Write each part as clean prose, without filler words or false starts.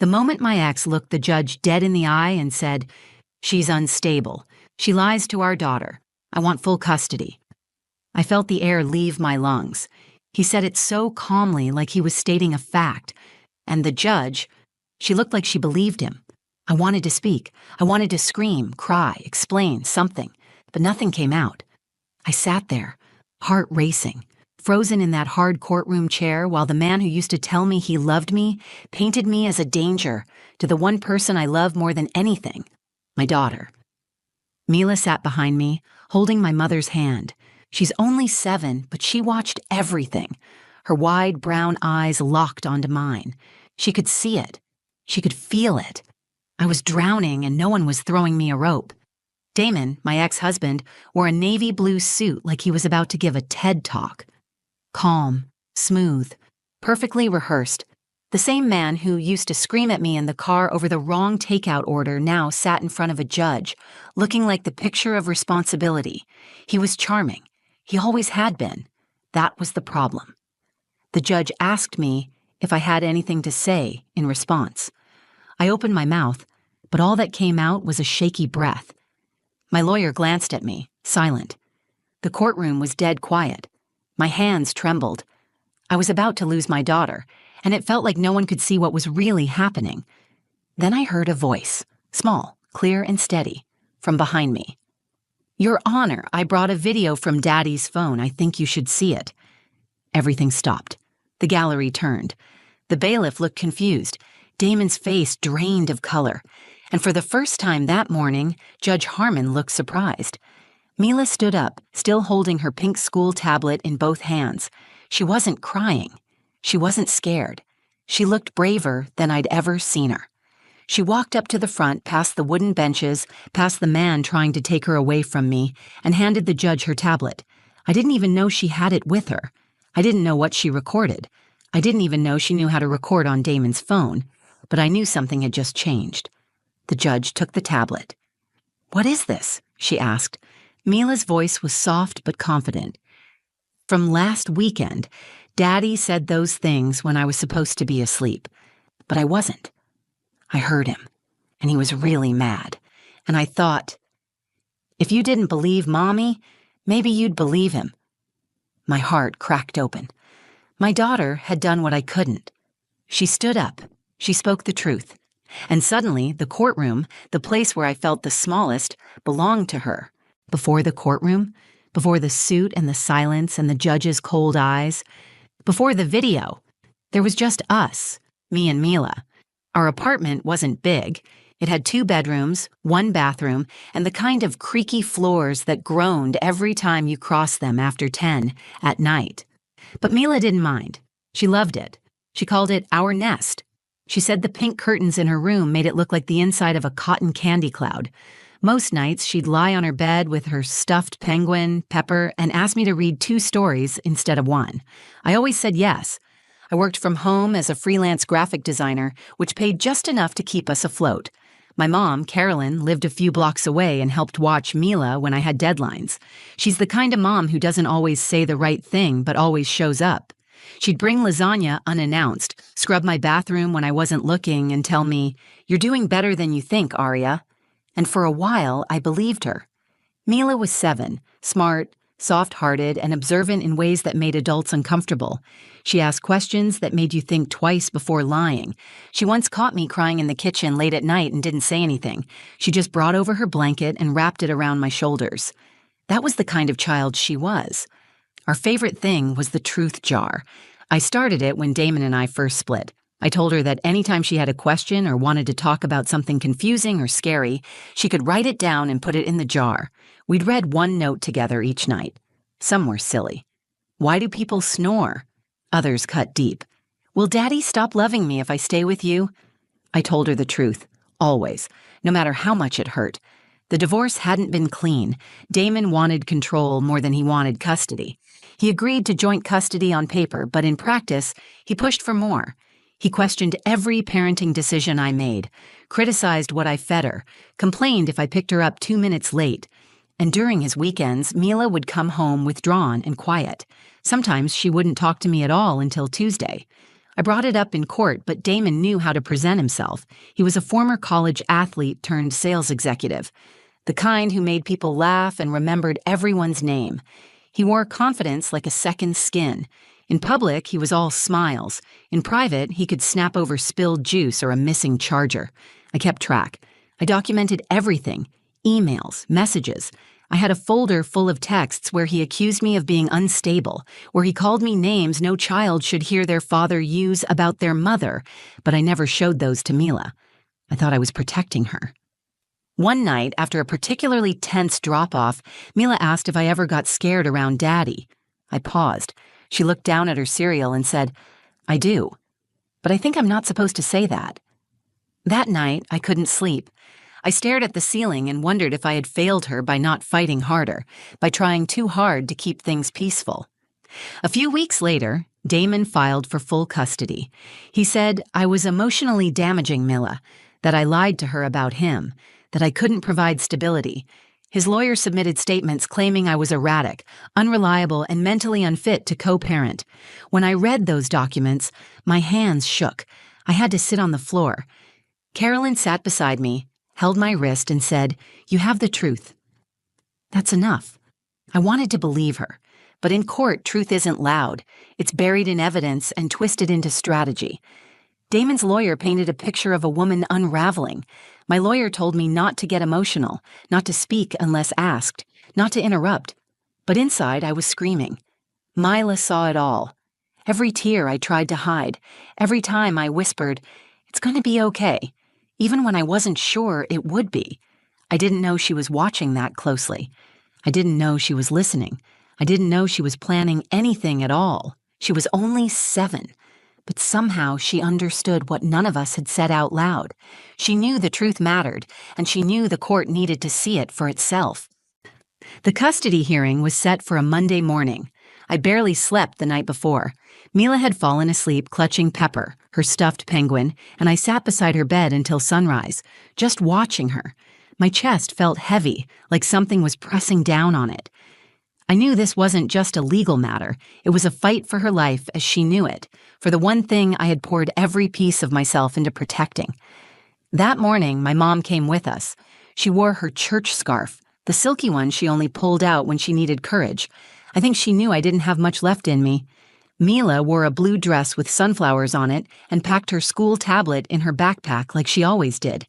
The moment my ex looked the judge dead in the eye and said, "She's unstable. She lies to our daughter. I want full custody." I felt the air leave my lungs. He said it so calmly, like he was stating a fact. And the judge, she looked like she believed him. I wanted to speak. I wanted to scream, cry, explain, something. But nothing came out. I sat there, heart racing, frozen in that hard courtroom chair while the man who used to tell me he loved me painted me as a danger to the one person I love more than anything, my daughter. Mila sat behind me, holding my mother's hand. She's only 7, but she watched everything. Her wide brown eyes locked onto mine. She could see it. She could feel it. I was drowning and no one was throwing me a rope. Damon, my ex-husband, wore a navy blue suit like he was about to give a TED Talk. Calm, smooth, perfectly rehearsed. The same man who used to scream at me in the car over the wrong takeout order now sat in front of a judge, looking like the picture of responsibility. He was charming. He always had been. That was the problem. The judge asked me if I had anything to say in response. I opened my mouth, but all that came out was a shaky breath. My lawyer glanced at me, silent. The courtroom was dead quiet. My hands trembled. I was about to lose my daughter, and it felt like no one could see what was really happening. Then I heard a voice, small, clear and steady, from behind me. "Your Honor, I brought a video from Daddy's phone. I think you should see it." Everything stopped. The gallery turned. The bailiff looked confused. Damon's face drained of color. And for the first time that morning, Judge Harmon looked surprised. Mila stood up, still holding her pink school tablet in both hands. She wasn't crying. She wasn't scared. She looked braver than I'd ever seen her. She walked up to the front, past the wooden benches, past the man trying to take her away from me, and handed the judge her tablet. I didn't even know she had it with her. I didn't know what she recorded. I didn't even know she knew how to record on Damon's phone, but I knew something had just changed. The judge took the tablet. "What is this?" she asked. Mila's voice was soft but confident. "From last weekend, Daddy said those things when I was supposed to be asleep, but I wasn't. I heard him, and he was really mad, and I thought, if you didn't believe Mommy, maybe you'd believe him." My heart cracked open. My daughter had done what I couldn't. She stood up. She spoke the truth. And suddenly, the courtroom, the place where I felt the smallest, belonged to her. Before the courtroom, before the suit and the silence and the judge's cold eyes, before the video, there was just us, me and Mila. Our apartment wasn't big. It had 2 bedrooms, 1 bathroom, and the kind of creaky floors that groaned every time you crossed them after 10 at night. But Mila didn't mind. She loved it. She called it our nest. She said the pink curtains in her room made it look like the inside of a cotton candy cloud. Most nights, she'd lie on her bed with her stuffed penguin, Pepper, and ask me to read 2 stories instead of 1. I always said yes. I worked from home as a freelance graphic designer, which paid just enough to keep us afloat. My mom, Carolyn, lived a few blocks away and helped watch Mila when I had deadlines. She's the kind of mom who doesn't always say the right thing, but always shows up. She'd bring lasagna unannounced, scrub my bathroom when I wasn't looking, and tell me, "You're doing better than you think, Aria." And for a while, I believed her. Mila was 7, smart, soft-hearted, and observant in ways that made adults uncomfortable. She asked questions that made you think twice before lying. She once caught me crying in the kitchen late at night and didn't say anything. She just brought over her blanket and wrapped it around my shoulders. That was the kind of child she was. Our favorite thing was the truth jar. I started it when Damon and I first split. I told her that anytime she had a question or wanted to talk about something confusing or scary, she could write it down and put it in the jar. We'd read 1 note together each night. Some were silly. "Why do people snore?" Others cut deep. "Will Daddy stop loving me if I stay with you?" I told her the truth, always, no matter how much it hurt. The divorce hadn't been clean. Damon wanted control more than he wanted custody. He agreed to joint custody on paper, but in practice, he pushed for more. He questioned every parenting decision I made, criticized what I fed her, complained if I picked her up 2 minutes late. And during his weekends, Mila would come home withdrawn and quiet. Sometimes she wouldn't talk to me at all until Tuesday. I brought it up in court, but Damon knew how to present himself. He was a former college athlete turned sales executive, the kind who made people laugh and remembered everyone's name. He wore confidence like a second skin. In public, he was all smiles. In private, he could snap over spilled juice or a missing charger. I kept track. I documented everything: emails, messages. I had a folder full of texts where he accused me of being unstable, where he called me names no child should hear their father use about their mother, but I never showed those to Mila. I thought I was protecting her. One night, after a particularly tense drop-off, Mila asked if I ever got scared around Daddy. I paused. She looked down at her cereal and said, "I do. But I think I'm not supposed to say that." That night, I couldn't sleep. I stared at the ceiling and wondered if I had failed her by not fighting harder, by trying too hard to keep things peaceful. A few weeks later, Damon filed for full custody. He said I was emotionally damaging Mila, that I lied to her about him, that I couldn't provide stability. His lawyer submitted statements claiming I was erratic, unreliable, and mentally unfit to co-parent. When I read those documents, my hands shook. I had to sit on the floor. Carolyn sat beside me, held my wrist, and said, "You have the truth." That's enough. I wanted to believe her, but in court, truth isn't loud. It's buried in evidence and twisted into strategy. Damon's lawyer painted a picture of a woman unraveling. My lawyer told me not to get emotional, not to speak unless asked, not to interrupt. But inside, I was screaming. Mila saw it all. Every tear I tried to hide, every time I whispered, "It's going to be okay," even when I wasn't sure it would be. I didn't know she was watching that closely. I didn't know she was listening. I didn't know she was planning anything at all. She was only 7. But somehow she understood what none of us had said out loud. She knew the truth mattered, and she knew the court needed to see it for itself. The custody hearing was set for a Monday morning. I barely slept the night before. Mila had fallen asleep clutching Pepper, her stuffed penguin, and I sat beside her bed until sunrise, just watching her. My chest felt heavy, like something was pressing down on it. I knew this wasn't just a legal matter. It was a fight for her life as she knew it, for the one thing I had poured every piece of myself into protecting. That morning, my mom came with us. She wore her church scarf, the silky one she only pulled out when she needed courage. I think she knew I didn't have much left in me. Mila wore a blue dress with sunflowers on it and packed her school tablet in her backpack like she always did.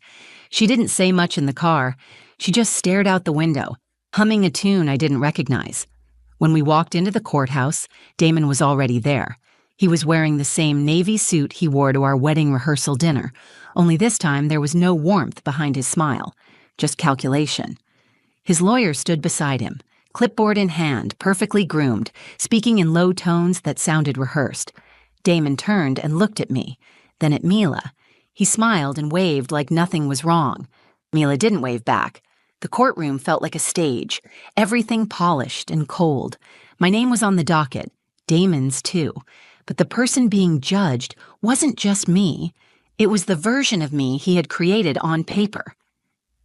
She didn't say much in the car. She just stared out the window, humming a tune I didn't recognize. When we walked into the courthouse, Damon was already there. He was wearing the same navy suit he wore to our wedding rehearsal dinner, only this time there was no warmth behind his smile, just calculation. His lawyer stood beside him, clipboard in hand, perfectly groomed, speaking in low tones that sounded rehearsed. Damon turned and looked at me, then at Mila. He smiled and waved like nothing was wrong. Mila didn't wave back. The courtroom felt like a stage, everything polished and cold. My name was on the docket, Damon's too, but the person being judged wasn't just me. It was the version of me he had created on paper.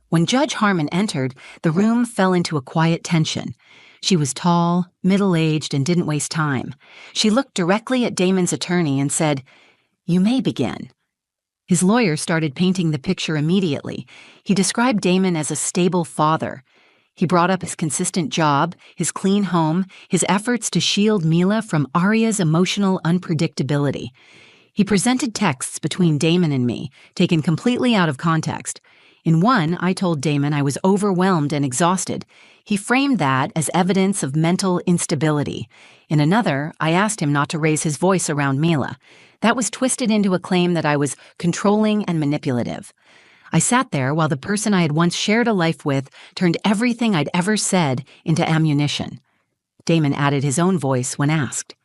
When Judge Harmon entered, the room fell into a quiet tension. She was tall, middle-aged, and didn't waste time. She looked directly at Damon's attorney and said, "You may begin." His lawyer started painting the picture immediately. He described Damon as a stable father. He brought up his consistent job, his clean home, his efforts to shield Mila from Aria's emotional unpredictability. He presented texts between Damon and me, taken completely out of context. In one, I told Damon I was overwhelmed and exhausted. He framed that as evidence of mental instability. In another, I asked him not to raise his voice around Mila. That was twisted into a claim that I was controlling and manipulative. I sat there while the person I had once shared a life with turned everything I'd ever said into ammunition. Damon added his own voice when asked.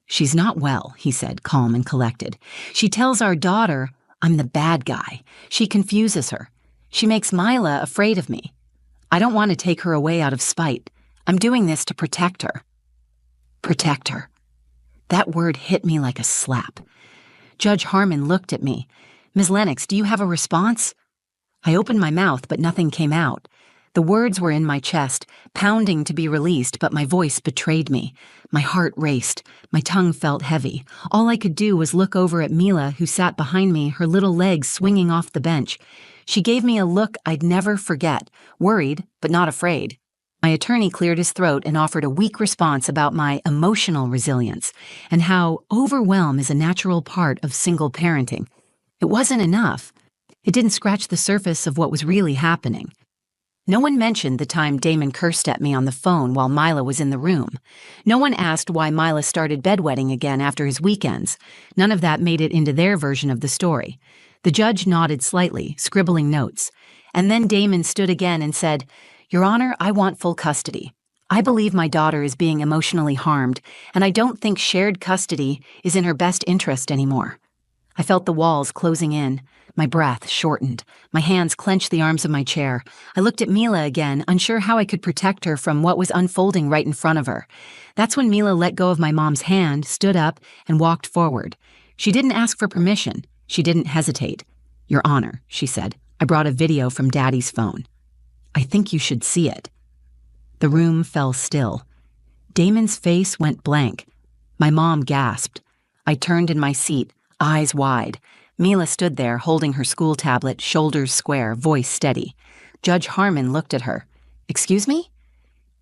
"She's not well," he said, calm and collected. "She tells our daughter I'm the bad guy. She confuses her. She makes Mila afraid of me. I don't want to take her away out of spite. I'm doing this to protect her." Protect her. That word hit me like a slap. Judge Harmon looked at me. "Ms. Lennox, do you have a response?" I opened my mouth, but nothing came out. The words were in my chest, pounding to be released, but my voice betrayed me. My heart raced. My tongue felt heavy. All I could do was look over at Mila, who sat behind me, her little legs swinging off the bench. She gave me a look I'd never forget, worried, but not afraid. My attorney cleared his throat and offered a weak response about my emotional resilience and how overwhelm is a natural part of single parenting. It wasn't enough. It didn't scratch the surface of what was really happening. No one mentioned the time Damon cursed at me on the phone while Mila was in the room. No one asked why Mila started bedwetting again after his weekends. None of that made it into their version of the story. The judge nodded slightly, scribbling notes. And then Damon stood again and said, "Your Honor, I want full custody. I believe my daughter is being emotionally harmed, and I don't think shared custody is in her best interest anymore." I felt the walls closing in. My breath shortened. My hands clenched the arms of my chair. I looked at Mila again, unsure how I could protect her from what was unfolding right in front of her. That's when Mila let go of my mom's hand, stood up, and walked forward. She didn't ask for permission. She didn't hesitate. "Your Honor," she said, "I brought a video from Daddy's phone. I think you should see it." The room fell still. Damon's face went blank. My mom gasped. I turned in my seat, eyes wide. Mila stood there, holding her school tablet, shoulders square, voice steady. Judge Harmon looked at her. "Excuse me?"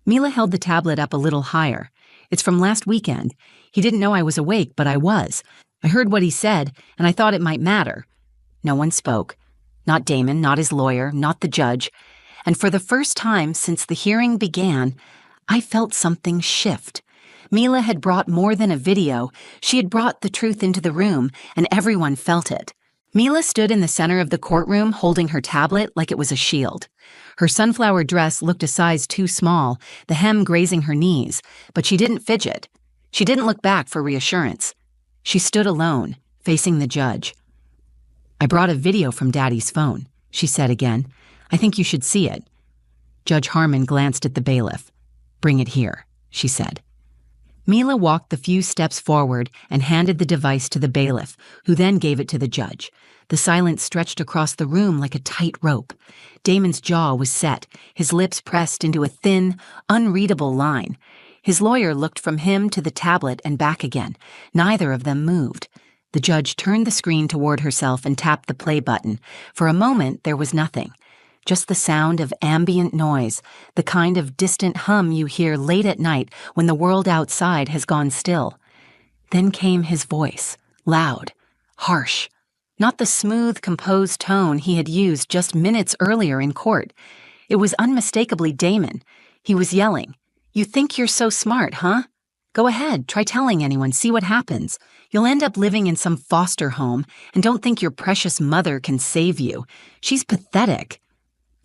Mila held the tablet up a little higher. "It's from last weekend. He didn't know I was awake, but I was. I heard what he said, and I thought it might matter." No one spoke. Not Damon, not his lawyer, not the judge. And for the first time since the hearing began, I felt something shift. Mila had brought more than a video. She had brought the truth into the room, and everyone felt it. Mila stood in the center of the courtroom holding her tablet like it was a shield. Her sunflower dress looked a size too small, the hem grazing her knees, but she didn't fidget. She didn't look back for reassurance. She stood alone, facing the judge. "I brought a video from Daddy's phone," she said again. "I think you should see it." Judge Harmon glanced at the bailiff. "Bring it here," she said. Mila walked the few steps forward and handed the device to the bailiff, who then gave it to the judge. The silence stretched across the room like a tight rope. Damon's jaw was set, his lips pressed into a thin, unreadable line. His lawyer looked from him to the tablet and back again. Neither of them moved. The judge turned the screen toward herself and tapped the play button. For a moment, there was nothing. Just the sound of ambient noise, the kind of distant hum you hear late at night when the world outside has gone still. Then came his voice, loud, harsh. Not the smooth, composed tone he had used just minutes earlier in court. It was unmistakably Damon. He was yelling, "You think you're so smart, huh? Go ahead, try telling anyone, see what happens. You'll end up living in some foster home, and don't think your precious mother can save you. She's pathetic."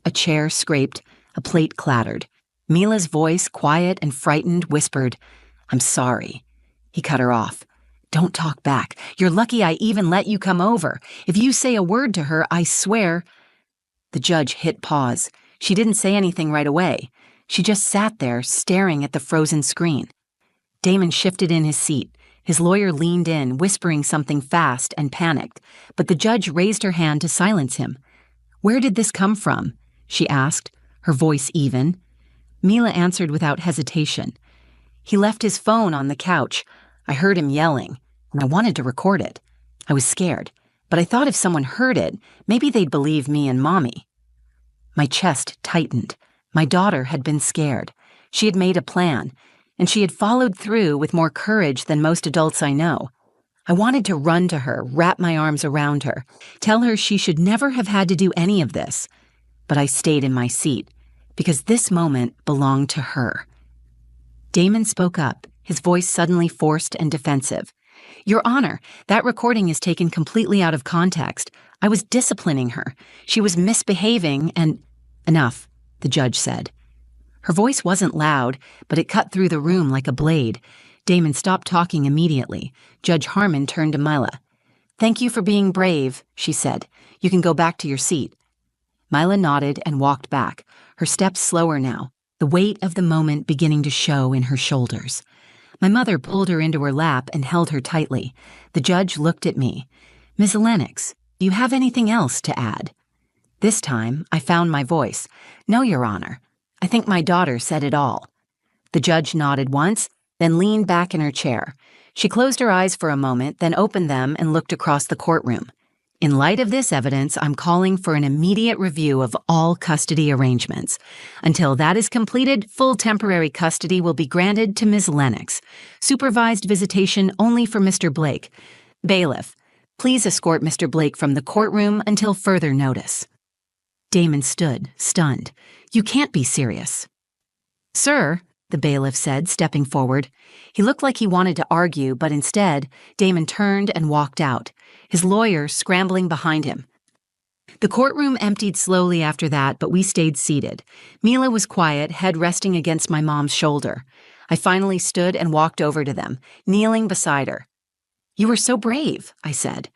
A chair scraped, a plate clattered. Mila's voice, quiet and frightened, whispered, "I'm sorry." He cut her off. "Don't talk back. You're lucky I even let you come over. If you say a word to her, I swear—" The judge hit pause. She didn't say anything right away. She just sat there, staring at the frozen screen. Damon shifted in his seat. His lawyer leaned in, whispering something fast and panicked, but the judge raised her hand to silence him. "Where did this come from?" she asked, her voice even. Mila answered without hesitation. "He left his phone on the couch. I heard him yelling, and I wanted to record it. I was scared, but I thought if someone heard it, maybe they'd believe me and Mommy." My chest tightened. My daughter had been scared. She had made a plan, and she had followed through with more courage than most adults I know. I wanted to run to her, wrap my arms around her, tell her she should never have had to do any of this. But I stayed in my seat, because this moment belonged to her. Damon spoke up, his voice suddenly forced and defensive. "Your Honor, that recording is taken completely out of context. I was disciplining her. She was misbehaving and—" "Enough," the judge said. Her voice wasn't loud, but it cut through the room like a blade. Damon stopped talking immediately. Judge Harmon turned to Mila. "Thank you for being brave," she said. "You can go back to your seat." Mila nodded and walked back, her steps slower now, the weight of the moment beginning to show in her shoulders. My mother pulled her into her lap and held her tightly. The judge looked at me. "Ms. Lennox, do you have anything else to add?" This time, I found my voice. "No, Your Honor. I think my daughter said it all." The judge nodded once, then leaned back in her chair. She closed her eyes for a moment, then opened them and looked across the courtroom. "In light of this evidence, I'm calling for an immediate review of all custody arrangements. Until that is completed, full temporary custody will be granted to Ms. Lennox. Supervised visitation only for Mr. Blake. Bailiff, please escort Mr. Blake from the courtroom until further notice." Damon stood, stunned. "You can't be serious." "Sir," the bailiff said, stepping forward. He looked like he wanted to argue, but instead, Damon turned and walked out, his lawyer scrambling behind him. The courtroom emptied slowly after that, but we stayed seated. Mila was quiet, head resting against my mom's shoulder. I finally stood and walked over to them, kneeling beside her. "You were so brave," I said.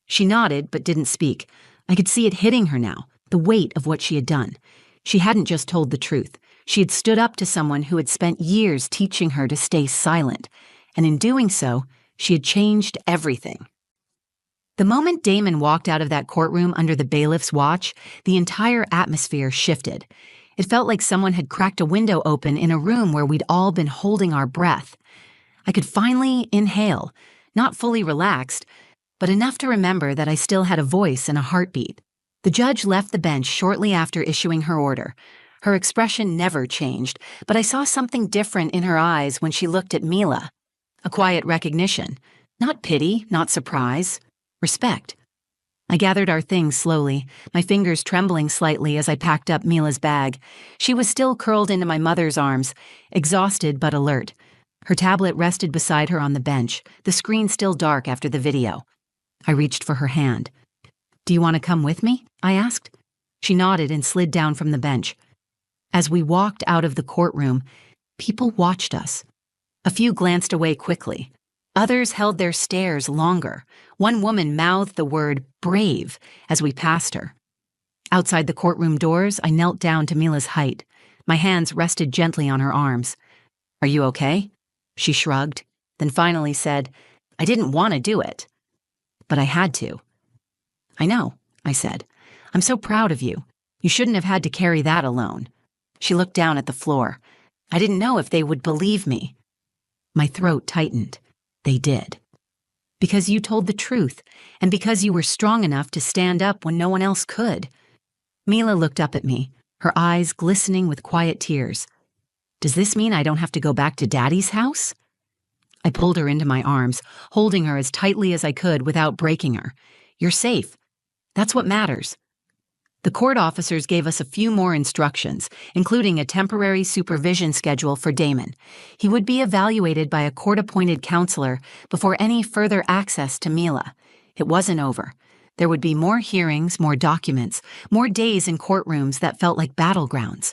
She nodded, but didn't speak. I could see it hitting her now, the weight of what she had done. She hadn't just told the truth. She had stood up to someone who had spent years teaching her to stay silent, and in doing so, she had changed everything. The moment Damon walked out of that courtroom under the bailiff's watch, the entire atmosphere shifted. It felt like someone had cracked a window open in a room where we'd all been holding our breath. I could finally inhale, not fully relaxed, but enough to remember that I still had a voice and a heartbeat. The judge left the bench shortly after issuing her order. Her expression never changed, but I saw something different in her eyes when she looked at Mila. A quiet recognition. Not pity, not surprise. Respect. I gathered our things slowly, my fingers trembling slightly as I packed up Mila's bag. She was still curled into my mother's arms, exhausted but alert. Her tablet rested beside her on the bench, the screen still dark after the video. I reached for her hand. "Do you want to come with me?" I asked. She nodded and slid down from the bench. As we walked out of the courtroom, people watched us. A few glanced away quickly. Others held their stares longer. One woman mouthed the word brave as we passed her. Outside the courtroom doors, I knelt down to Mila's height. My hands rested gently on her arms. "Are you okay?" She shrugged, then finally said, "I didn't want to do it, but I had to." "I know," I said. "I'm so proud of you. You shouldn't have had to carry that alone." She looked down at the floor. "I didn't know if they would believe me." My throat tightened. They did. "Because you told the truth, and because you were strong enough to stand up when no one else could." Mila looked up at me, her eyes glistening with quiet tears. "Does this mean I don't have to go back to Daddy's house?" I pulled her into my arms, holding her as tightly as I could without breaking her. "You're safe. That's what matters." The court officers gave us a few more instructions, including a temporary supervision schedule for Damon. He would be evaluated by a court-appointed counselor before any further access to Mila. It wasn't over. There would be more hearings, more documents, more days in courtrooms that felt like battlegrounds.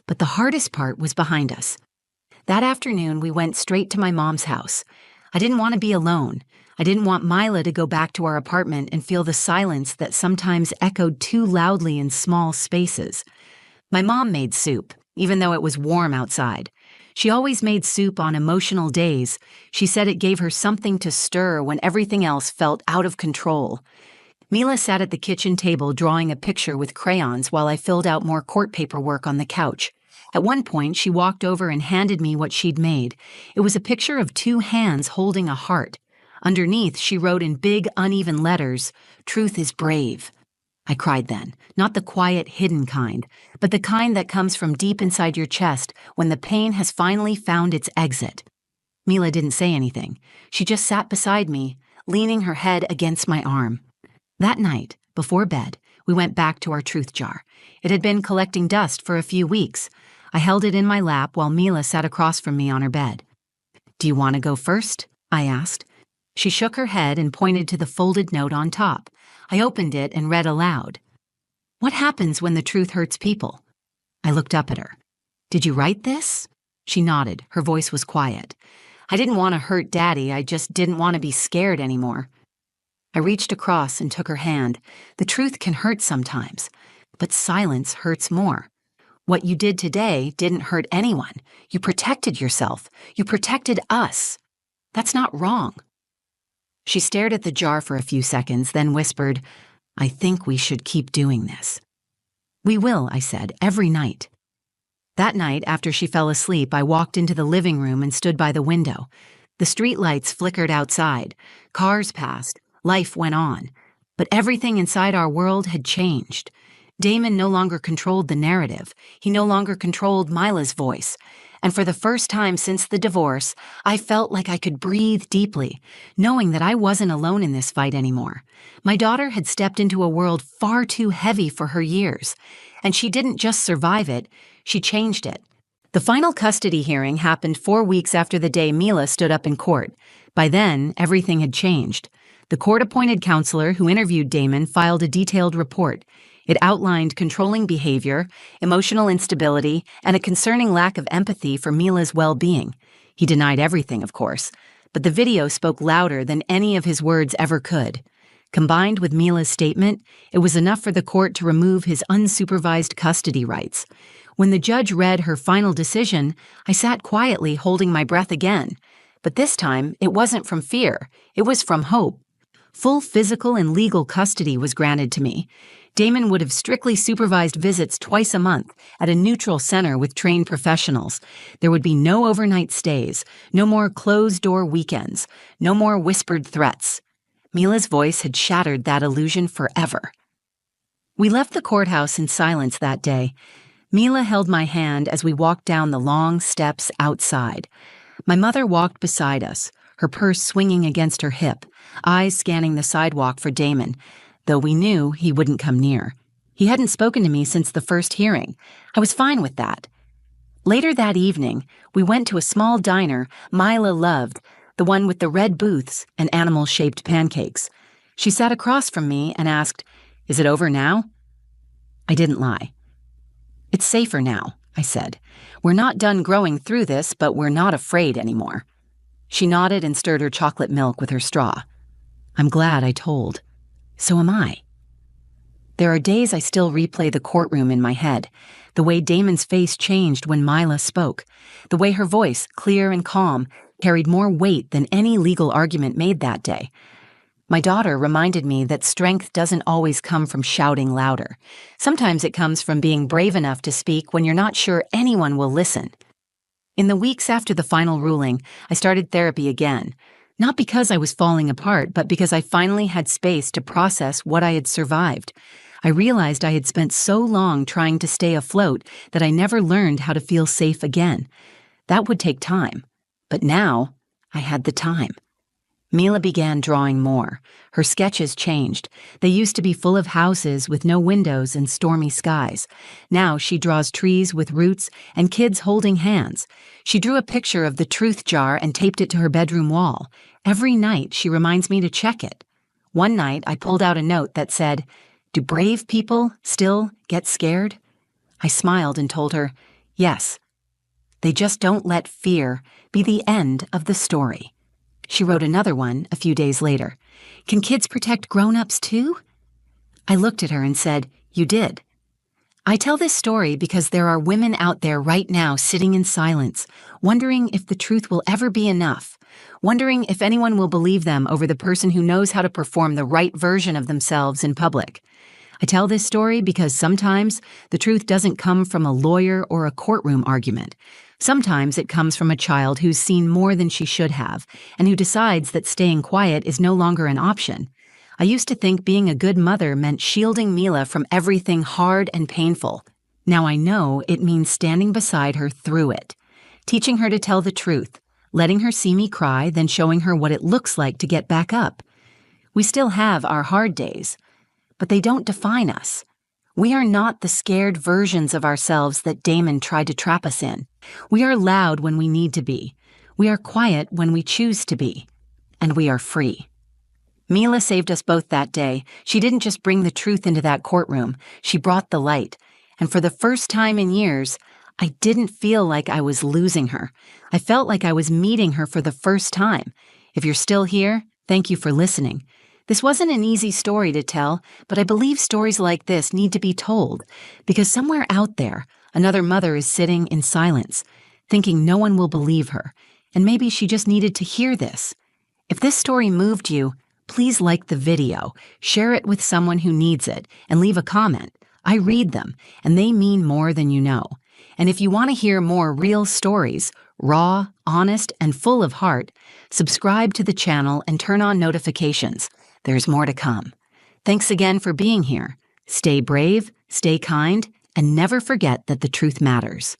But the hardest part was behind us. That afternoon, we went straight to my mom's house. I didn't want to be alone. I didn't want Mila to go back to our apartment and feel the silence that sometimes echoed too loudly in small spaces. My mom made soup, even though it was warm outside. She always made soup on emotional days. She said it gave her something to stir when everything else felt out of control. Mila sat at the kitchen table drawing a picture with crayons while I filled out more court paperwork on the couch. At one point, she walked over and handed me what she'd made. It was a picture of two hands holding a heart. Underneath, she wrote in big, uneven letters, "Truth is brave." I cried then, not the quiet, hidden kind, but the kind that comes from deep inside your chest when the pain has finally found its exit. Mila didn't say anything. She just sat beside me, leaning her head against my arm. That night, before bed, we went back to our truth jar. It had been collecting dust for a few weeks. I held it in my lap while Mila sat across from me on her bed. "Do you want to go first?" I asked. She shook her head and pointed to the folded note on top. I opened it and read aloud. "What happens when the truth hurts people?" I looked up at her. "Did you write this?" She nodded. Her voice was quiet. "I didn't want to hurt Daddy. I just didn't want to be scared anymore." I reached across and took her hand. The truth can hurt sometimes, but silence hurts more. What you did today didn't hurt anyone. You protected yourself. You protected us. That's not wrong. She stared at the jar for a few seconds, then whispered, "I think we should keep doing this." "We will," I said, "every night." That night, after she fell asleep, I walked into the living room and stood by the window. The streetlights flickered outside. Cars passed. Life went on. But everything inside our world had changed. Damon no longer controlled the narrative. He no longer controlled Mila's voice. And for the first time since the divorce, I felt like I could breathe deeply, knowing that I wasn't alone in this fight anymore. My daughter had stepped into a world far too heavy for her years, and she didn't just survive it, she changed it. The final custody hearing happened 4 weeks after the day Mila stood up in court. By then, everything had changed. The court-appointed counselor who interviewed Damon filed a detailed report. It outlined controlling behavior, emotional instability, and a concerning lack of empathy for Mila's well-being. He denied everything, of course, but the video spoke louder than any of his words ever could. Combined with Mila's statement, it was enough for the court to remove his unsupervised custody rights. When the judge read her final decision, I sat quietly holding my breath again. But this time, it wasn't from fear, it was from hope. Full physical and legal custody was granted to me. Damon would have strictly supervised visits twice a month at a neutral center with trained professionals. There would be no overnight stays, no more closed-door weekends, no more whispered threats. Mila's voice had shattered that illusion forever. We left the courthouse in silence that day. Mila held my hand as we walked down the long steps outside. My mother walked beside us, her purse swinging against her hip, eyes scanning the sidewalk for Damon, though we knew he wouldn't come near. He hadn't spoken to me since the first hearing. I was fine with that. Later that evening, we went to a small diner Mila loved, the one with the red booths and animal-shaped pancakes. She sat across from me and asked, "Is it over now?" I didn't lie. "It's safer now," I said. "We're not done growing through this, but we're not afraid anymore." She nodded and stirred her chocolate milk with her straw. I'm glad I told. So am I. There are days I still replay the courtroom in my head, the way Damon's face changed when Mila spoke, the way her voice, clear and calm, carried more weight than any legal argument made that day. My daughter reminded me that strength doesn't always come from shouting louder. Sometimes it comes from being brave enough to speak when you're not sure anyone will listen. In the weeks after the final ruling, I started therapy again. Not because I was falling apart, but because I finally had space to process what I had survived. I realized I had spent so long trying to stay afloat that I never learned how to feel safe again. That would take time. But now, I had the time. Mila began drawing more. Her sketches changed. They used to be full of houses with no windows and stormy skies. Now she draws trees with roots and kids holding hands. She drew a picture of the truth jar and taped it to her bedroom wall. Every night she reminds me to check it. One night I pulled out a note that said, "Do brave people still get scared?" I smiled and told her, "Yes. They just don't let fear be the end of the story." She wrote another one a few days later. "Can kids protect grown-ups too?" I looked at her and said, "You did." I tell this story because there are women out there right now sitting in silence, wondering if the truth will ever be enough, wondering if anyone will believe them over the person who knows how to perform the right version of themselves in public. I tell this story because sometimes the truth doesn't come from a lawyer or a courtroom argument. Sometimes it comes from a child who's seen more than she should have, and who decides that staying quiet is no longer an option. I used to think being a good mother meant shielding Mila from everything hard and painful. Now I know it means standing beside her through it, teaching her to tell the truth, letting her see me cry, then showing her what it looks like to get back up. We still have our hard days, but they don't define us. We are not the scared versions of ourselves that Damon tried to trap us in. We are loud when we need to be. We are quiet when we choose to be. And we are free. Mila saved us both that day. She didn't just bring the truth into that courtroom. She brought the light. And for the first time in years, I didn't feel like I was losing her. I felt like I was meeting her for the first time. If you're still here, thank you for listening. This wasn't an easy story to tell, but I believe stories like this need to be told, because somewhere out there, another mother is sitting in silence, thinking no one will believe her, and maybe she just needed to hear this. If this story moved you, please like the video, share it with someone who needs it, and leave a comment. I read them, and they mean more than you know. And if you want to hear more real stories, raw, honest, and full of heart, subscribe to the channel and turn on notifications. There's more to come. Thanks again for being here. Stay brave, stay kind, and never forget that the truth matters.